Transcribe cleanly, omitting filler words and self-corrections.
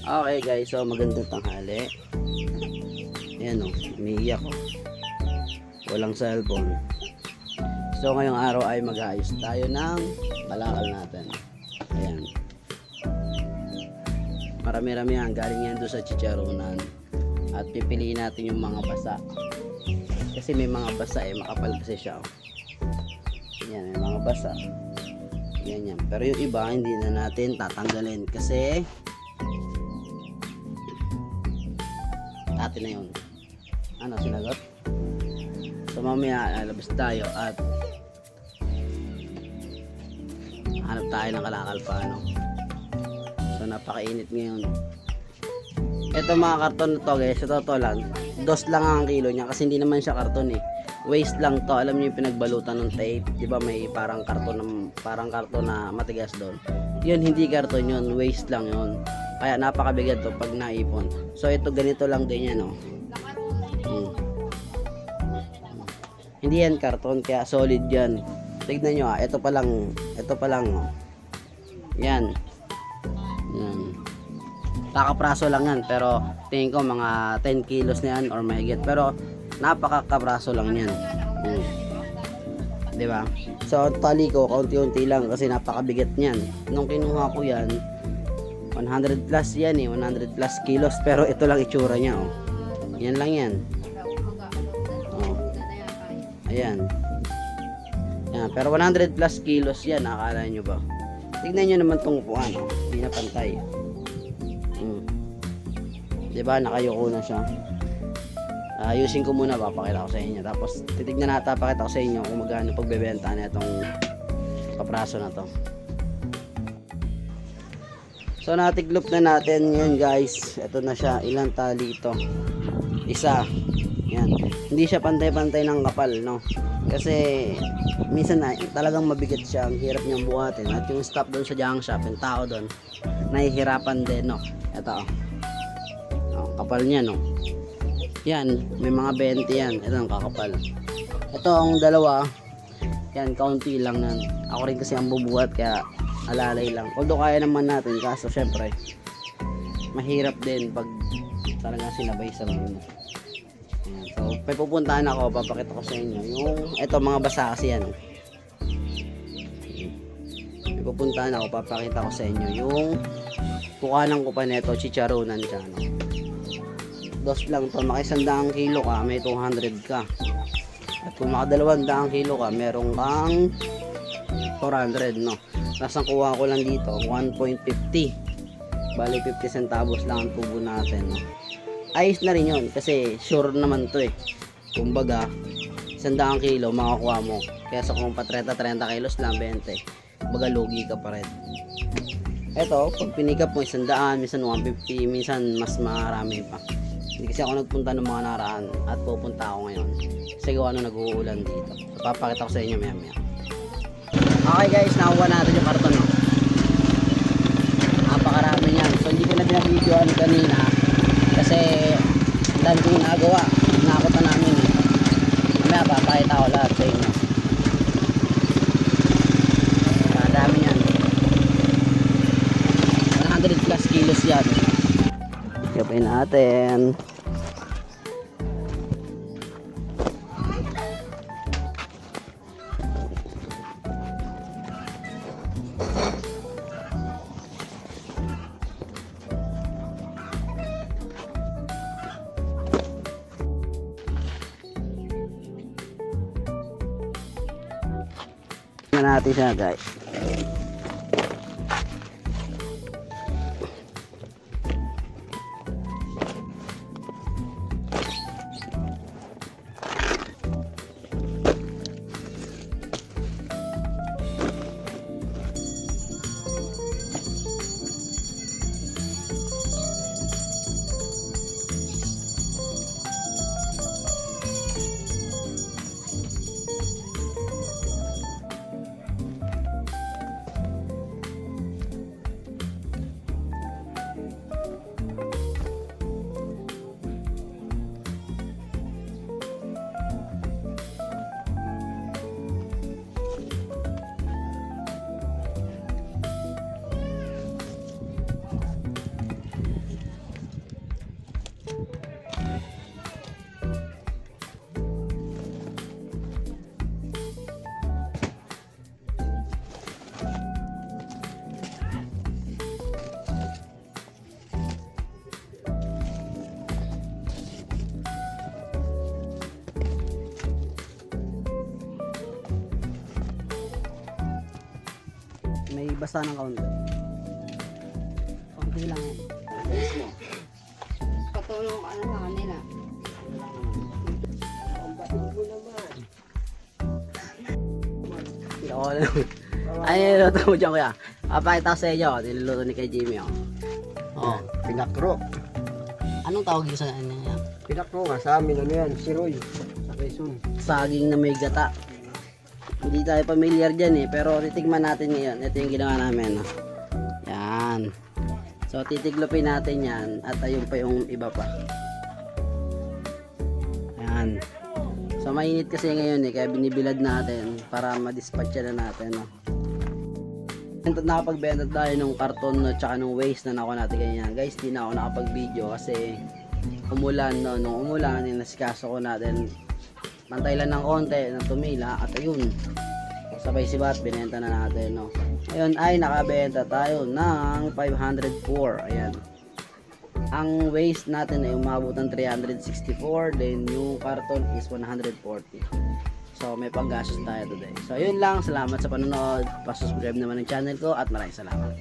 Okay guys, so magandang tanghali. Ayan o, umiiyak o. Walang cellphone. So ngayong araw ay mag-aayos tayo ng balakal natin. Ayan. Marami-rami yan, galing yan doon sa chicharonan. At pipiliin natin yung mga basa. Kasi may mga basa makapal kasi siya o. Ayan, may mga basa. Ganyan. Pero yung iba hindi na natin tatanggalin kasi atin na yun. Ano, sinagot? So mamaya labas tayo at hanap tayo ng kalakal pa ano. So napakainit ngayon. Ito mga karton na to guys, sa totoo lang, dos lang ang kilo niya kasi hindi naman siya karton eh. Waste lang to. Alam niyo yung pinagbalutan ng tape, 'di ba may parang karton na matigas doon. 'Yun hindi karton 'yun, waste lang 'yun. Kaya napakabigat to pag naipon. So ito ganito lang din yan oh. Hindi yan karton kaya solid yan. Tignan nyo ito pa lang oh. Yan. Yan. Kakapraso lang yan pero tingin ko mga 10 kilos na yan or mahigit. Pero napakakapraso lang yan. Diba? So tali ko kaunti-unti lang kasi napakabigat niyan. Nung kinuha ko yan 100 plus yan 100 plus kilos pero ito lang itsura niya oh. Yan lang yan. Oh. Ayan. Yan, pero 100 plus kilos yan, akala nyo ba? Tignan nyo naman tong upuan oh. Hindi na pantay. Diba nakayuko na siya. Ayusin ko muna, papakita ko sa inyo. Tapos titignan natin, papakita ko sa inyo kung magkano pagbebenta na itong kapraso na to. So natiklop na natin yun guys. Ito na siya. Ilang tali ito? Isa. Yan. Hindi siya pantay-pantay ng kapal no. Kasi minsan na talagang mabigat siya. Ang hirap niyang buhatin. At yung staff doon sa junk shop, yung tao doon, nahihirapan din no. Ito oh. Kapal niya no. Yan. May mga 20 yan. Ito ang kakapal. Ito ang dalawa. Yan. Kaunti lang yan. Ako rin kasi ang bubuhat kaya alalay lang. Although kaya naman natin kaso syempre mahirap din pag talaga sinabay sa mo. So may pupuntahan ako, papakita ko sa inyo yung eto mga basa kasi yan. May pupuntahan ako, papakita ko sa inyo yung kukanan ko pa neto, chicharonan siya no? Dos lang to, makisandang kilo ka may 200 ka at kung makadalawang kilo ka meron kang 400 no. Nasang kuha ko lang dito 1.50, bali 50 centavos lang ang tubo natin no? Ayos na rin yun kasi sure naman to eh. Kumbaga 100 kilo makakuha mo kaya sa kung pa 30 kilos lang 20, baga lugi ka pa rin. Eto pag pinikap mo 100, minsan 150, minsan mas marami pa. Hindi kasi ako nagpunta ng mga naraan at pupunta ako ngayon kasi gawa nag-uulan dito. So, papakita ko sa inyo maya maya. Okay guys, nakuha natin yung karton no? Napakarami yan. So hindi ko na binabidyoan kanina kasi ang dami kong nagawa. Nakakot na namin eh. Mamaya papakita ko lahat sa inyo. Marami yan. 100 plus kilos yan. Gapin natin. Natin siya guys. basta ng kaunti. Kaunti lang yan. Ayos mo. Patulong ka na sa kanila. Oo lang. Ay, niluluto mo dyan kuya. Papakita ko sa inyo. Niluluto ni kay Jimmy. Oh. Pinakro. Anong tawag yun sa ano yan? Pinakro nga sa amin, ano yan, siroy. Sa Quezon. Saging na may gata. Hindi tayo familiar dyan eh. Pero titigman natin ngayon. Ito yung ginawa namin. No? Yan. So titiglopin natin yan. At ayun pa yung iba pa. Yan. So mainit kasi ngayon eh. Kaya binibilad natin. Para madispatch na natin. No? Nakapagbenta tayo ng karton at saka ng waste na nakuha natin ganyan. Guys, di na ako nakapag-video kasi umulan. No? Nung umulan, nasikaso ko natin. Mantay lang ng konti na tumila at ayun. Sabay sibat, binenta na natin. No? Ayun ay nakabenta tayo ng 504. Ayan. Ang waste natin ay umabot ng 364. Then yung karton is 140. So may panggastos tayo today. So yun lang, salamat sa panonood. Pa-subscribe naman ng channel ko at maraming salamat.